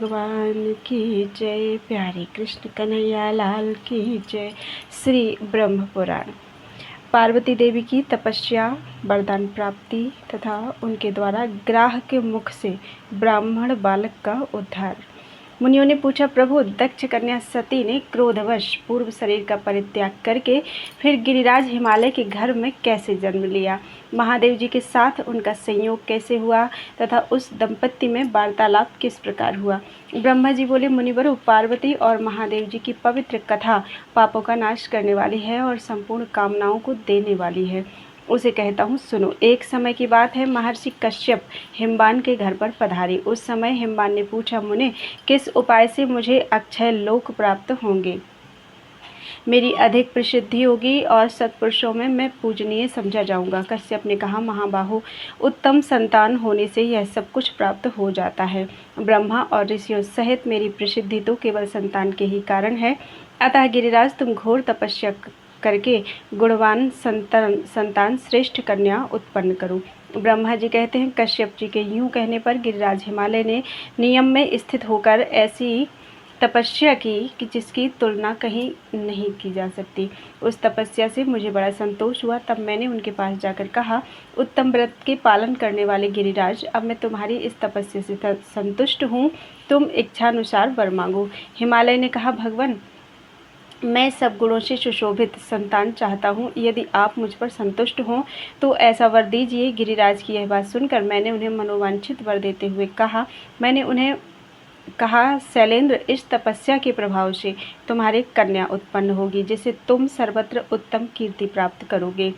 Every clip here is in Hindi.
भगवान की जय। प्यारे कृष्ण कन्हैया लाल की जय। श्री ब्रह्म पुराण। पार्वती देवी की तपस्या, वरदान प्राप्ति तथा उनके द्वारा ग्राह के मुख से ब्राह्मण बालक का उद्धार। मुनियों ने पूछा, प्रभु, दक्ष कन्या सती ने क्रोधवश पूर्व शरीर का परित्याग करके फिर गिरिराज हिमालय के घर में कैसे जन्म लिया? महादेव जी के साथ उनका संयोग कैसे हुआ तथा उस दंपत्ति में वार्तालाप किस प्रकार हुआ? ब्रह्मा जी बोले, मुनिवरों, पार्वती और महादेव जी की पवित्र कथा पापों का नाश करने वाली है और संपूर्ण कामनाओं को देने वाली है। उसे कहता हूँ, सुनो। एक समय की बात है, महर्षि कश्यप हिमवान के घर पर पधारे। उस समय हिमवान ने पूछा, मुने, किस उपाय से मुझे अक्षय लोक प्राप्त होंगे? मेरी अधिक प्रसिद्धि होगी और सत्पुरुषों में मैं पूजनीय समझा जाऊंगा। कश्यप ने कहा, महाबाहो, उत्तम संतान होने से यह सब कुछ प्राप्त हो जाता है। ब्रह्मा और ऋषियों सहित मेरी प्रसिद्धि तो केवल संतान के ही कारण है। अतः गिरिराज, तुम घोर तपस्या करके गुणवान संतान श्रेष्ठ कन्या उत्पन्न करो। ब्रह्मा जी कहते हैं, कश्यप जी के यूं कहने पर गिरिराज हिमालय ने नियम में स्थित होकर ऐसी तपस्या की कि जिसकी तुलना कहीं नहीं की जा सकती। उस तपस्या से मुझे बड़ा संतोष हुआ। तब मैंने उनके पास जाकर कहा, उत्तम व्रत के पालन करने वाले गिरिराज, अब मैं तुम्हारी इस तपस्या से संतुष्ट हूँ। तुम इच्छानुसार वर मांगो। हिमालय ने कहा, भगवान, मैं सब गुणों से सुशोभित संतान चाहता हूँ। यदि आप मुझ पर संतुष्ट हों तो ऐसा वर दीजिए। गिरिराज की यह बात सुनकर मैंने उन्हें मनोवांछित वर देते हुए कहा, शैलेंद्र, इस तपस्या के प्रभाव से तुम्हारी कन्या उत्पन्न होगी, जिसे तुम सर्वत्र उत्तम कीर्ति प्राप्त करोगे।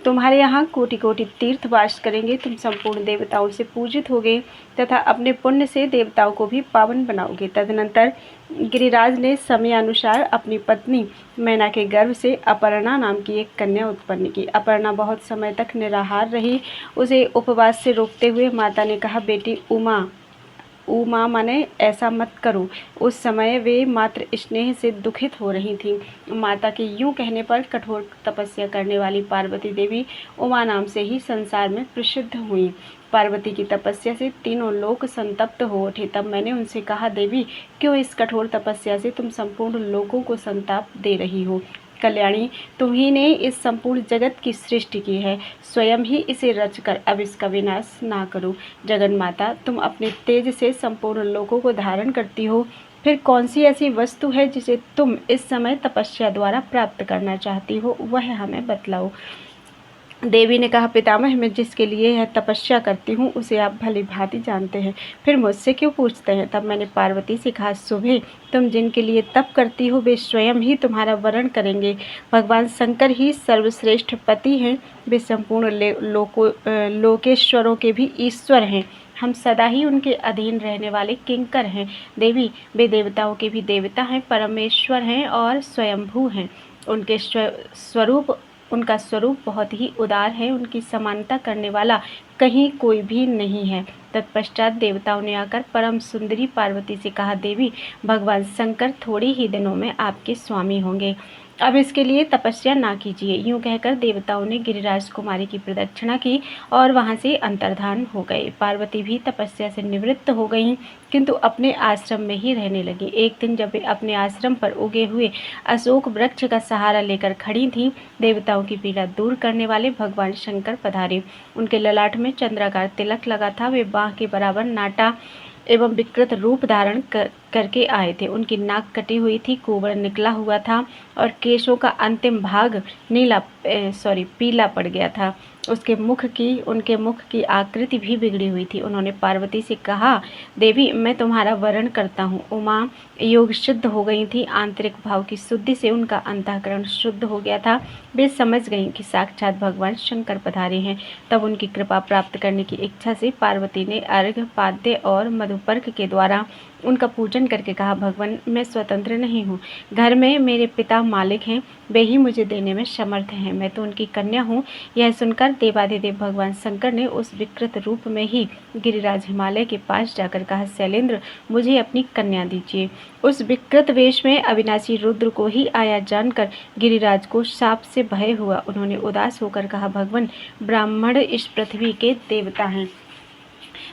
तुम्हारे यहाँ कोटि कोटि तीर्थ वास करेंगे। तुम संपूर्ण देवताओं से पूजित होगे तथा अपने पुण्य से देवताओं को भी पावन बनाओगे। तदनंतर गिरिराज ने समयानुसार अपनी पत्नी मैना के गर्भ से अपर्णा नाम की एक कन्या उत्पन्न की। अपर्णा बहुत समय तक निराहार रही। उसे उपवास से रोकते हुए माता ने कहा, बेटी उमा माने ऐसा मत करो। उस समय वे मात्र स्नेह से दुखित हो रही थीं। माता के यूं कहने पर कठोर तपस्या करने वाली पार्वती देवी उमा नाम से ही संसार में प्रसिद्ध हुई। पार्वती की तपस्या से तीनों लोक संतप्त हो उठे। तब मैंने उनसे कहा, देवी, क्यों इस कठोर तपस्या से तुम संपूर्ण लोकों को संताप दे रही हो? कल्याणी, तुम्ही ने इस संपूर्ण जगत की सृष्टि की है, स्वयं ही इसे रचकर अब इसका विनाश ना करो। जगन माता, तुम अपने तेज से संपूर्ण लोकों को धारण करती हो, फिर कौन सी ऐसी वस्तु है जिसे तुम इस समय तपस्या द्वारा प्राप्त करना चाहती हो, वह हमें बतलाओ। देवी ने कहा, पितामह, मैं जिसके लिए यह तपस्या करती हूँ उसे आप भली भांति जानते हैं, फिर मुझसे क्यों पूछते हैं? तब मैंने पार्वती से कहा, सुबह, तुम जिनके लिए तप करती हो वे स्वयं ही तुम्हारा वरण करेंगे। भगवान शंकर ही सर्वश्रेष्ठ पति हैं। वे संपूर्ण लोकेश्वरों के भी ईश्वर हैं। हम सदा ही उनके अधीन रहने वाले किंकर हैं। देवी, वे देवताओं के भी देवता हैं, परमेश्वर हैं और स्वयंभू हैं। उनका स्वरूप बहुत ही उदार है। उनकी समानता करने वाला कहीं कोई भी नहीं है। तत्पश्चात देवताओं ने आकर परम सुंदरी पार्वती से कहा, देवी, भगवान शंकर थोड़ी ही दिनों में आपके स्वामी होंगे। अब इसके लिए तपस्या ना कीजिए। यूं कहकर देवताओं ने गिरिराज कुमारी की प्रदक्षिणा की और वहां से अंतर्धान हो गए। पार्वती भी तपस्या से निवृत्त हो गईं, किंतु अपने आश्रम में ही रहने लगी। एक दिन जब वे अपने आश्रम पर उगे हुए अशोक वृक्ष का सहारा लेकर खड़ी थीं, देवताओं की पीड़ा दूर करने वाले भगवान शंकर पधारे। उनके ललाट में चंद्राकार तिलक लगा था। वे बाह के बराबर नाटा एवं विकृत रूप धारण करके आए थे। उनकी नाक कटी हुई थी, कोबड़ निकला हुआ था और केशों का अंतिम भाग पीला पड़ गया था। उनके मुख की आकृति भी बिगड़ी हुई थी। उन्होंने पार्वती से कहा, देवी, मैं तुम्हारा वरण करता हूँ। उमा योग शुद्ध हो गई थी। आंतरिक भाव की शुद्धि से उनका अंतःकरण शुद्ध हो गया था। वे समझ गईं कि साक्षात भगवान शंकर पधारे हैं। तब उनकी कृपा प्राप्त करने की इच्छा से पार्वती ने अर्घ, पाद्य और मधुपर्क के द्वारा उनका पूजन करके कहा, भगवान, मैं स्वतंत्र नहीं हूँ। घर में मेरे पिता मालिक हैं, वे ही मुझे देने में समर्थ हैं। मैं तो उनकी कन्या हूँ। यह सुनकर देवाधिदेव भगवान शंकर ने उस विकृत रूप में ही गिरिराज हिमालय के पास जाकर कहा, शैलेंद्र, मुझे अपनी कन्या दीजिए। उस विकृत वेश में अविनाशी रुद्र को ही आया जानकर गिरिराज को शाप से भय हुआ। उन्होंने उदास होकर कहा, भगवान, ब्राह्मण इस पृथ्वी के देवता हैं।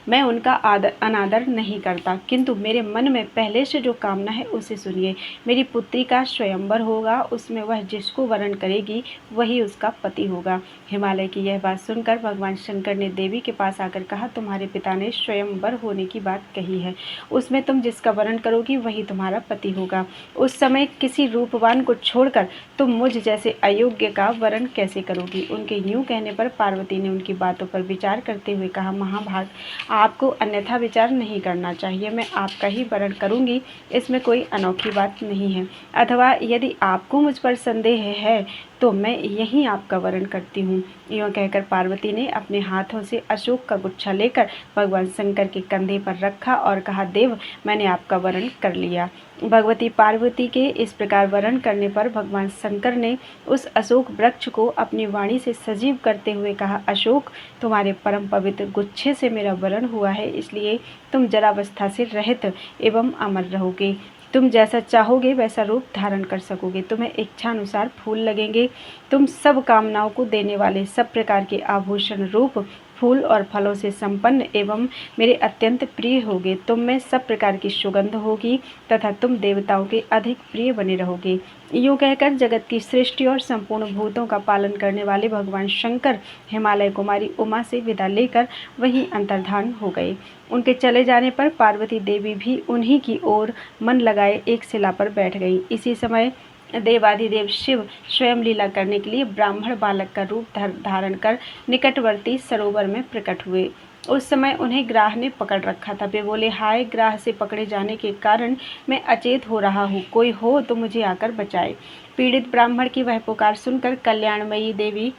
मैं उनका अनादर नहीं करता, किंतु मेरे मन में पहले से जो कामना है उसे सुनिए। मेरी पुत्री का स्वयंवर होगा, उसमें वह जिसको वरण करेगी वही उसका पति होगा। हिमालय की यह बात सुनकर भगवान शंकर ने देवी के पास आकर कहा, तुम्हारे पिता ने स्वयंवर होने की बात कही है, उसमें तुम जिसका वरण करोगी वही तुम्हारा पति होगा। उस समय किसी रूपवान को छोड़कर तुम मुझ जैसे अयोग्य का वरण कैसे करोगी? उनके यूं कहने पर पार्वती ने उनकी बातों पर विचार करते हुए कहा, महाभाग, आपको अन्यथा विचार नहीं करना चाहिए। मैं आपका ही वरण करूंगी, इसमें कोई अनोखी बात नहीं है। अथवा यदि आपको मुझ पर संदेह है तो मैं यहीं आपका वरण करती हूँ। यूँ कहकर पार्वती ने अपने हाथों से अशोक का गुच्छा लेकर भगवान शंकर के कंधे पर रखा और कहा, देव, मैंने आपका वरण कर लिया। भगवती पार्वती के इस प्रकार वरण करने पर भगवान शंकर ने उस अशोक वृक्ष को अपनी वाणी से सजीव करते हुए कहा, अशोक, तुम्हारे परम पवित्र गुच्छे से मेरा वरण हुआ है, इसलिए तुम जरावस्था से रहित एवं अमर रहोगे। तुम जैसा चाहोगे वैसा रूप धारण कर सकोगे, तुम्हें इच्छानुसार फूल लगेंगे, तुम सब कामनाओं को देने वाले सब प्रकार के आभूषण रूप फूल और फलों से संपन्न एवं मेरे अत्यंत प्रिय होगे। तुम में सब प्रकार की सुगंध होगी तथा तुम देवताओं के अधिक प्रिय बने रहोगे। यूँ कहकर जगत की सृष्टि और संपूर्ण भूतों का पालन करने वाले भगवान शंकर हिमालय कुमारी उमा से विदा लेकर वहीं अंतर्धान हो गए। उनके चले जाने पर पार्वती देवी भी उन्हीं की ओर मन लगाए एक शिला पर बैठ गई। इसी समय देवाधिदेव शिव स्वयं लीला करने के लिए ब्राह्मण बालक का रूप धारण कर निकटवर्ती सरोवर में प्रकट हुए। उस समय उन्हें ग्राह ने पकड़ रखा था। वे बोले, हाय, ग्राह से पकड़े जाने के कारण मैं अचेत हो रहा हूँ, कोई हो तो मुझे आकर बचाए। पीड़ित ब्राह्मण की वह पुकार सुनकर कल्याणमयी देवी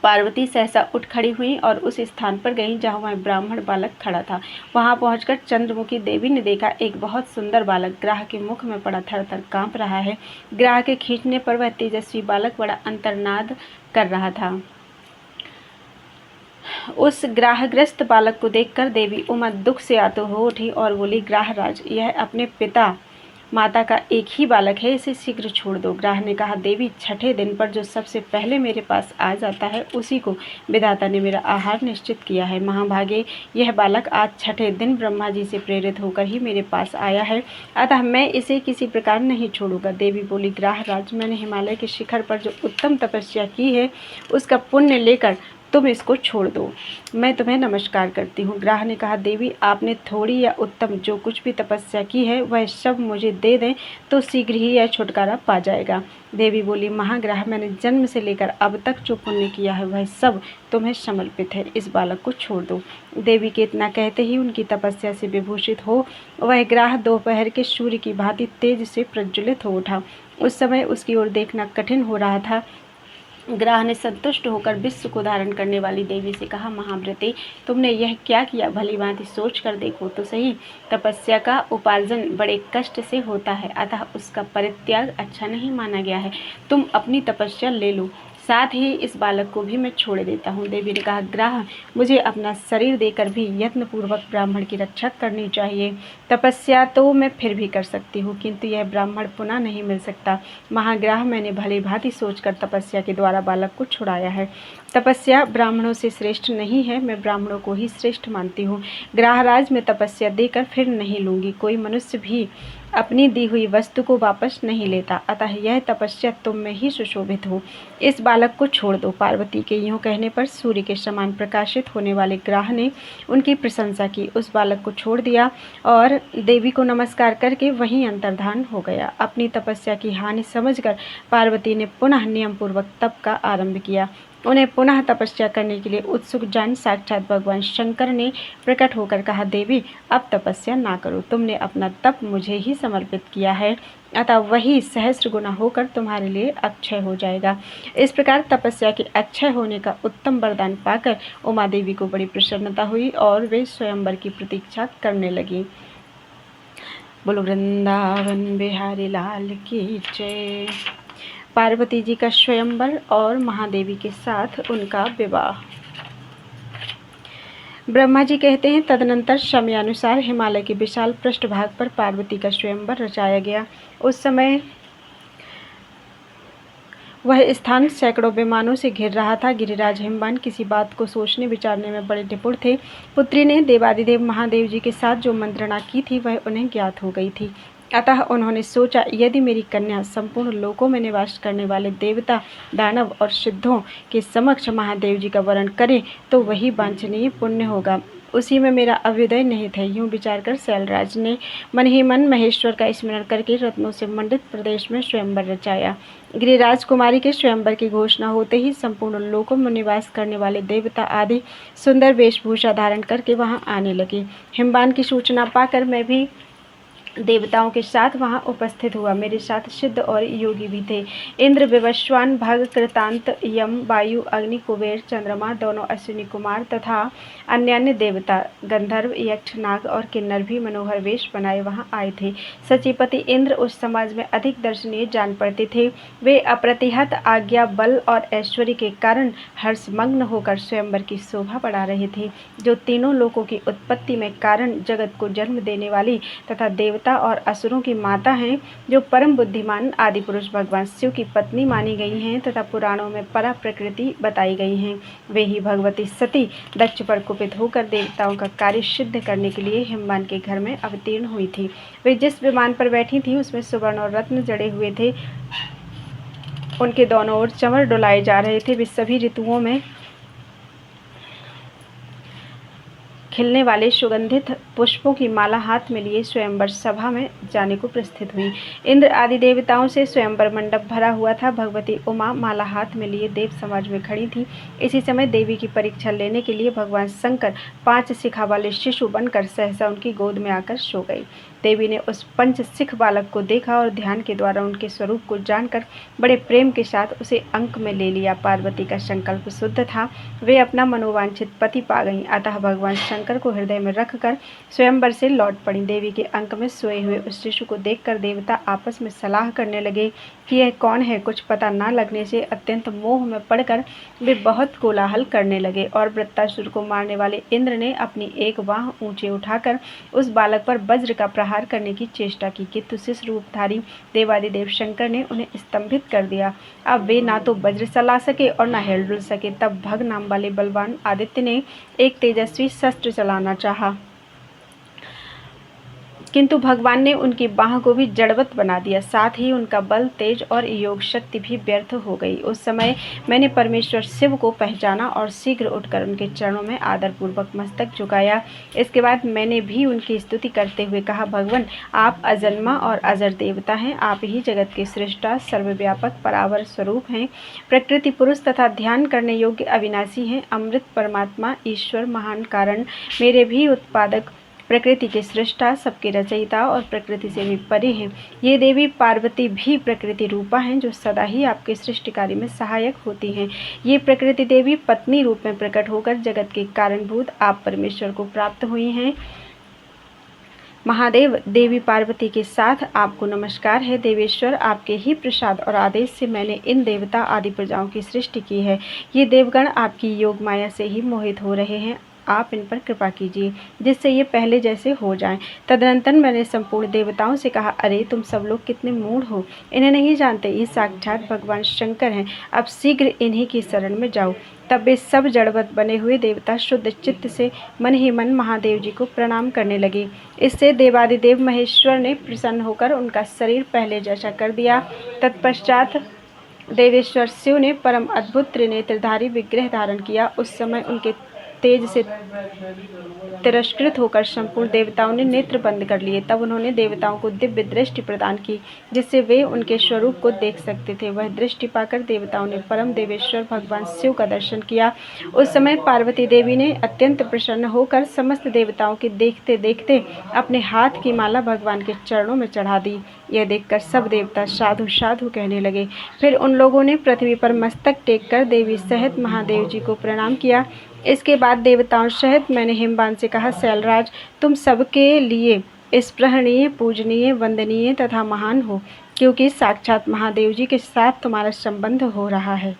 पार्वती सहसा उठ खड़ी हुई और उस स्थान पर गईं जहाँ वह ब्राह्मण बालक खड़ा था। वहां पहुंचकर चंद्रमुखी देवी ने देखा, एक बहुत सुंदर बालक ग्राह के मुख में पड़ा थर-थर कांप रहा है। ग्राह के खींचने पर वह तेजस्वी बालक बड़ा अंतर्नाद कर रहा था। उस ग्राहग्रस्त बालक को देखकर देवी उमा दुख से आतुर हो उठी और बोली, ग्राहराज, यह अपने पिता माता का एक ही बालक है, इसे शीघ्र छोड़ दो। ग्राह ने कहा, देवी, छठे दिन पर जो सबसे पहले मेरे पास आ जाता है उसी को विधाता ने मेरा आहार निश्चित किया है। महाभागे, यह बालक आज छठे दिन ब्रह्मा जी से प्रेरित होकर ही मेरे पास आया है, अतः मैं इसे किसी प्रकार नहीं छोड़ूंगा। देवी बोली, ग्राहराज, मैंने हिमालय के शिखर पर जो उत्तम तपस्या की है उसका पुण्य लेकर तुम इसको छोड़ दो, मैं तुम्हें नमस्कार करती हूँ। ग्राह ने कहा, देवी, आपने थोड़ी या उत्तम जो कुछ भी तपस्या की है वह सब मुझे दे दें तो शीघ्र ही यह छुटकारा पा जाएगा। देवी बोली, महाग्राह, मैंने जन्म से लेकर अब तक जो पुण्य किया है वह सब तुम्हें समर्पित है, इस बालक को छोड़ दो। देवी के इतना कहते ही उनकी तपस्या से विभूषित हो वह ग्राह दोपहर के सूर्य की भांति तेज से प्रज्वलित हो उठा। उस समय उसकी ओर देखना कठिन हो रहा था। ग्राह ने संतुष्ट होकर विश्व को धारण करने वाली देवी से कहा, महाव्रते, तुमने यह क्या किया? भली भांति सोच कर देखो तो सही। तपस्या का उपार्जन बड़े कष्ट से होता है, अतः उसका परित्याग अच्छा नहीं माना गया है। तुम अपनी तपस्या ले लो, साथ ही इस बालक को भी मैं छोड़ देता हूँ। देवी ने कहा, ग्राह, मुझे अपना शरीर देकर भी यत्नपूर्वक ब्राह्मण की रक्षा करनी चाहिए। तपस्या तो मैं फिर भी कर सकती हूँ, किंतु यह ब्राह्मण पुनः नहीं मिल सकता। महाग्राह, मैंने भली भांति सोचकर तपस्या के द्वारा बालक को छुड़ाया है। तपस्या ब्राह्मणों से श्रेष्ठ नहीं है, मैं ब्राह्मणों को ही श्रेष्ठ मानती हूँ। ग्राहराज, मैं तपस्या देकर फिर नहीं लूँगी। कोई मनुष्य भी अपनी दी हुई वस्तु को वापस नहीं लेता, अतः यह तपस्या तुम में ही सुशोभित हो। इस बालक को छोड़ दो। पार्वती के यूँ कहने पर सूर्य के समान प्रकाशित होने वाले ग्राह ने उनकी प्रशंसा की, उस बालक को छोड़ दिया और देवी को नमस्कार करके वहीं अंतर्धान हो गया। अपनी तपस्या की हानि समझकर पार्वती ने पुनः नियम पूर्वक तप का आरंभ किया। उन्हें पुनः तपस्या करने के लिए उत्सुक जान साक्षात भगवान शंकर ने प्रकट होकर कहा, देवी, अब तपस्या ना करो, तुमने अपना तप मुझे ही समर्पित किया है, अतः वही सहस्र गुना होकर तुम्हारे लिए अक्षय हो जाएगा। इस प्रकार तपस्या के अक्षय होने का उत्तम वरदान पाकर उमा देवी को बड़ी प्रसन्नता हुई और वे स्वयंवर की प्रतीक्षा करने लगी। बोलो वृंदावन बिहारी लाल की जय। पार्वती जी का स्वयंवर और महादेवी के साथ उनका विवाह। ब्रह्मा जी कहते हैं, तदनंतर समयानुसार हिमालय के विशाल पृष्ठभाग पर पार्वती का स्वयंवर रचाया गया। उस समय वह स्थान सैकड़ों विमानों से घिर रहा था। गिरिराज हिमवान किसी बात को सोचने विचारने में बड़े निपुण थे। पुत्री ने देवादिदेव महादेव जी के साथ जो मंत्रणा की थी वह उन्हें ज्ञात हो गई थी। अतः उन्होंने सोचा, यदि मेरी कन्या संपूर्ण लोकों में निवास करने वाले देवता, दानव और सिद्धों के समक्ष महादेव जी का वरण करे तो वही वांछनीय पुण्य होगा। उसी में मेरा अभ्युदय निहित है। यूं विचार कर शैलराज ने मन ही मन महेश्वर का स्मरण करके रत्नों से मंडित प्रदेश में स्वयंवर रचाया। गिरिराज कुमारी के स्वयंवर की घोषणा होते ही संपूर्ण लोकों में निवास करने वाले देवता आदि सुंदर वेशभूषा धारण करके वहां आने लगे। हिमवान की सूचना पाकर मैं भी देवताओं के साथ वहां उपस्थित हुआ। मेरे साथ सिद्ध और योगी भी थे। इंद्र, विवस्वान, भग, कृतांत, यम, वायु, अग्नि, कुबेर, चंद्रमा, दोनों अश्विनी कुमार तथा अन्य देवता, गंधर्व, यक्ष, नाग और किन्नर भी मनोहर वेश बनाए वहां आए थे। सचिपति इंद्र उस समाज में अधिक दर्शनीय जान पड़ते थे। वे अप्रतिहत आज्ञा, बल और ऐश्वर्य के कारण हर्षमग्न होकर स्वयंवर की शोभा बढ़ा रहे थे। जो तीनों लोकों की उत्पत्ति में कारण, जगत को जन्म देने वाली तथा देवता और असुरों की माता हैं, जो परम बुद्धिमान आदि पुरुष भगवान शिव की पत्नी मानी गई हैं तथा पुराणों में परा प्रकृति बताई गई हैं, वे ही भगवती सती दक्ष पर कुपित होकर देवताओं का कार्य सिद्ध करने के लिए हिमवान के घर में अवतीर्ण हुई थी। वे जिस विमान पर बैठी थी उसमें सुवर्ण और रत्न जड़े हुए थे। उनके दोनों ओर चंवर डुलाए जा रहे थे। वे सभी ऋतुओं में खिलने वाले सुगंधित पुष्पों की माला हाथ में लिए स्वयंवर सभा में जाने को प्रस्थित हुई। इंद्र आदि देवताओं से स्वयंवर मंडप भरा हुआ था। भगवती उमा माला हाथ में लिए देव समाज में खड़ी थी। इसी समय देवी की परीक्षा लेने के लिए भगवान शंकर 5 शिखा वाले शिशु बनकर सहसा उनकी गोद में आकर सो गई। देवी ने उस पंचशिख बालक को देखा और ध्यान के द्वारा उनके स्वरूप को जानकर बड़े प्रेम के साथ उसे अंक में ले लिया। पार्वती का संकल्प शुद्ध था। वे अपना मनोवांछित पति पा गईं। अतः भगवान शंकर को हृदय में रखकर स्वयंवर से लौट पड़ी। देवी के अंक में सोए हुए उस शिशु को देखकर देवता आपस में सलाह करने लगे कि यह कौन है। कुछ पता न लगने से अत्यंत मोह में पड़कर वे बहुत कोलाहल करने लगे और वृत्तासुर को मारने वाले इंद्र ने अपनी एक बाह ऊंचे उठाकर उस बालक पर वज्र का प्रहार करने की चेष्टा की, किंतु शिशु रूपधारी देवादिदेव शंकर ने उन्हें स्तंभित कर दिया। अब वे ना तो वज्र चला सके और न हिल डुल सके। तब भग नाम वाले बलवान आदित्य ने एक तेजस्वी शस्त्र चलाना चाहा, किंतु भगवान ने उनकी बाह को भी जड़वत बना दिया। साथ ही उनका बल, तेज और योग शक्ति भी व्यर्थ हो गई। उस समय मैंने परमेश्वर शिव को पहचाना और शीघ्र उठकर उनके चरणों में आदरपूर्वक मस्तक झुकाया। इसके बाद मैंने भी उनकी स्तुति करते हुए कहा, भगवान, आप अजन्मा और अजर देवता हैं। आप ही जगत के सृष्टा, सर्वव्यापक, परावर स्वरूप हैं। प्रकृति पुरुष तथा ध्यान करने योग्य अविनाशी हैं। अमृत परमात्मा, ईश्वर, महान कारण, मेरे भी उत्पादक, प्रकृति के सृष्टा, सबके रचयिता और प्रकृति से भी परे हैं। ये देवी पार्वती भी प्रकृति रूपा हैं, जो सदा ही आपके सृष्टि कार्य में सहायक होती हैं। ये प्रकृति देवी पत्नी रूप में प्रकट होकर जगत के कारणभूत आप परमेश्वर को प्राप्त हुई हैं। महादेव, देवी पार्वती के साथ आपको नमस्कार है। देवेश्वर, आपके ही प्रसाद और आदेश से मैंने इन देवता आदि प्रजाओं की सृष्टि की है। ये देवगण आपकी योग माया से ही मोहित हो रहे हैं। आप इन पर कृपा कीजिए जिससे ये पहले जैसे हो जाएं। तदनंतर मैंने संपूर्ण देवताओं से कहा, अरे तुम सब लोग कितने मूढ़ हो, इन्हें नहीं जानते, ये साक्षात भगवान शंकर हैं। अब शीघ्र इन्हीं की शरण में जाओ। तब वे सब जड़वत बने हुए देवता शुद्ध चित्त से मन ही मन महादेव जी को प्रणाम करने लगे। इससे देवादिदेव महेश्वर ने प्रसन्न होकर उनका शरीर पहले जैसा कर दिया। तत्पश्चात देवेश्वर शिव ने परम अद्भुत त्रिनेत्रधारी विग्रह धारण किया। उस समय उनके तेज से तिरस्कृत होकर संपूर्ण देवताओं ने नेत्र बंद कर लिए। तब उन्होंने देवताओं को दिव्य दृष्टि प्रदान की, जिससे वे उनके स्वरूप को देख सकते थे। वह दृष्टि पाकर देवताओं ने परम देवेश्वर भगवान शिव का दर्शन किया। उस समय पार्वती देवी ने अत्यंत प्रसन्न होकर समस्त देवताओं के देखते देखते अपने हाथ की माला भगवान के चरणों में चढ़ा दी। यह देखकर सब देवता साधु साधु कहने लगे। फिर उन लोगों ने पृथ्वी पर मस्तक टेक कर देवी सहित महादेव जी को प्रणाम किया। इसके बाद देवताओं सहित मैंने हिमवान से कहा, शैलराज, तुम सबके लिए स्पृहणीय, पूजनीय, वंदनीय तथा महान हो, क्योंकि साक्षात महादेव जी के साथ तुम्हारा संबंध हो रहा है।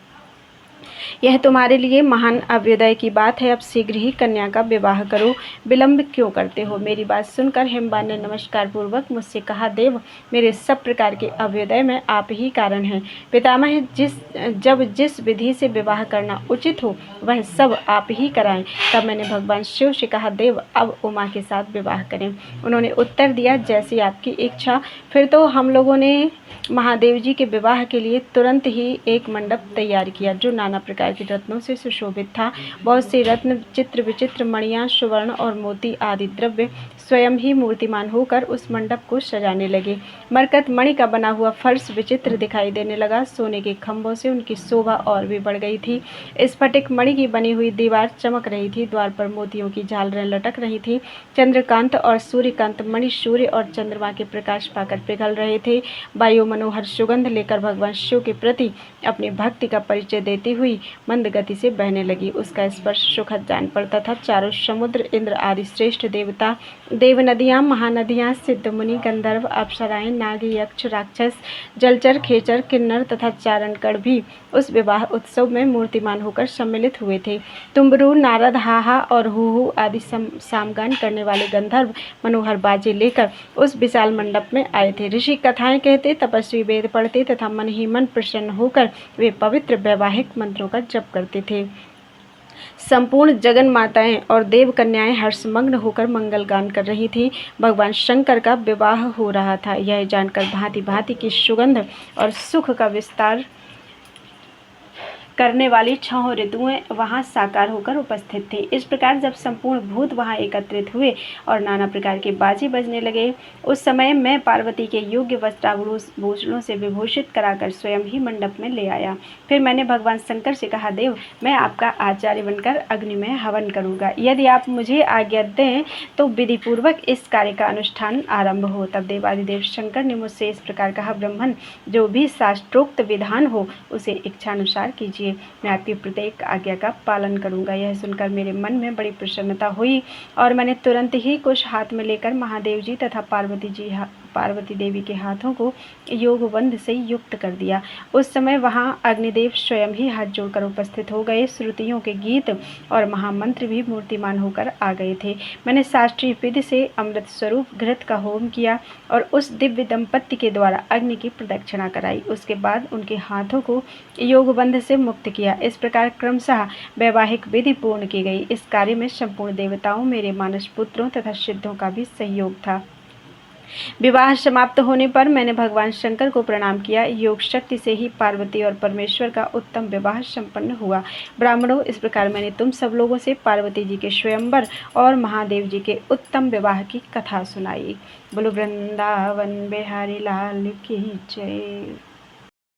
यह तुम्हारे लिए महान अभ्युदय की बात है। अब शीघ्र ही कन्या का विवाह करो, विलंब क्यों करते हो। मेरी बात सुनकर हिमवान ने नमस्कार पूर्वक मुझसे कहा, देव, मेरे सब प्रकार के अभ्युदय में आप ही कारण हैं। पितामह, जिस विधि से विवाह करना उचित हो वह सब आप ही कराएं। तब मैंने भगवान शिव से कहा, देव, अब उमा के साथ विवाह करें। उन्होंने उत्तर दिया, जैसी आपकी इच्छा। फिर तो हम लोगों ने महादेव जी के विवाह के लिए तुरंत ही एक मंडप तैयार किया, जो नाना प्रकार के रत्नों से सुशोभित था। बहुत से रत्न, चित्र विचित्र मणियाँ, सुवर्ण और मोती आदि द्रव्य स्वयं ही मूर्तिमान होकर उस मंडप को सजाने लगे। मरकत मणि का बना हुआ फर्श विचित्र दिखाई देने लगा। सोने के खंभों से उनकी शोभा और भी बढ़ गई थी। स्फटिक मणि की बनी हुई दीवार चमक रही थी। द्वार पर मोतियों की झालरें लटक रही थी। चंद्रकांत और सूर्यकांत मणि सूर्य और चंद्रमा के प्रकाश पाकर पिघल रहे थे। वायु मनोहर सुगंध लेकर भगवान शिव के प्रति अपनी भक्ति का परिचय देती हुई मंद गति से बहने लगी। उसका स्पर्श सुखद जान पड़ता था। चारों समुद्र, इंद्र आदि श्रेष्ठ देवता, देव नदियाँ, महानदियाँ, सिद्ध मुनि, गंधर्व, अप्सराएं, नाग, यक्ष, राक्षस, जलचर, खेचर, किन्नर तथा चारणगण भी उस विवाह उत्सव में मूर्तिमान होकर सम्मिलित हुए थे। तुम्बरू, नारद, हाहा और हूहू आदि सामगान करने वाले गंधर्व मनोहर बाजे लेकर उस विशाल मंडप में आए थे। ऋषि कथाएं कहते, तपस्वी वेद पढ़ते तथा मन ही मन प्रसन्न होकर वे पवित्र वैवाहिक मंत्रों का जप करते थे। संपूर्ण जगन माताएं और देव कन्याएं हर्षमग्न होकर मंगल गान कर रही थी। भगवान शंकर का विवाह हो रहा था, यह जानकर भांति भांति की सुगंध और सुख का विस्तार करने वाली 6 ऋतुएं वहां साकार होकर उपस्थित थी। इस प्रकार जब संपूर्ण भूत वहां एकत्रित हुए और नाना प्रकार के बाजे बजने लगे, उस समय मैं पार्वती के योग्य वस्त्राभूषणों से विभूषित कराकर स्वयं ही मंडप में ले आया। फिर मैंने भगवान शंकर से कहा, देव, मैं आपका आचार्य बनकर अग्नि में हवन करूंगा। यदि आप मुझे आज्ञा दें तो विधि पूर्वक इस कार्य का अनुष्ठान आरंभ हो। तब देवादिदेव शंकर ने मुझसे इस प्रकार कहा, ब्राह्मण, जो भी शास्त्रोक्त विधान हो उसे इच्छानुसार कीजिए। मैं आपकी प्रत्येक आज्ञा का पालन करूंगा। यह सुनकर मेरे मन में बड़ी प्रसन्नता हुई और मैंने तुरंत ही कुश हाथ में लेकर महादेव जी तथा पार्वती देवी के हाथों को योगबंध से युक्त कर दिया। उस समय वहां अग्निदेव स्वयं ही हाथ जोड़कर उपस्थित हो गए। श्रुतियों के गीत और महामंत्र भी मूर्तिमान होकर आ गए थे। मैंने शास्त्रीय विधि से अमृत स्वरूप घृत का होम किया और उस दिव्य दंपत्ति के द्वारा अग्नि की प्रदक्षिणा कराई। उसके बाद उनके हाथों को योगबंध से मुक्त किया। इस प्रकार क्रमशः वैवाहिक विधि पूर्ण की गई। इस कार्य में संपूर्ण देवताओं, मेरे मानस पुत्रों तथा सिद्धों का भी सहयोग था। विवाह समाप्त होने पर मैंने भगवान शंकर को प्रणाम किया। योग शक्ति से ही पार्वती और परमेश्वर का उत्तम विवाह संपन्न हुआ। ब्राह्मणों, इस प्रकार मैंने तुम सब लोगों से पार्वती जी के स्वयंवर और महादेव जी के उत्तम विवाह की कथा सुनाई। बोलो वृंदावन बिहारी लाल की जय।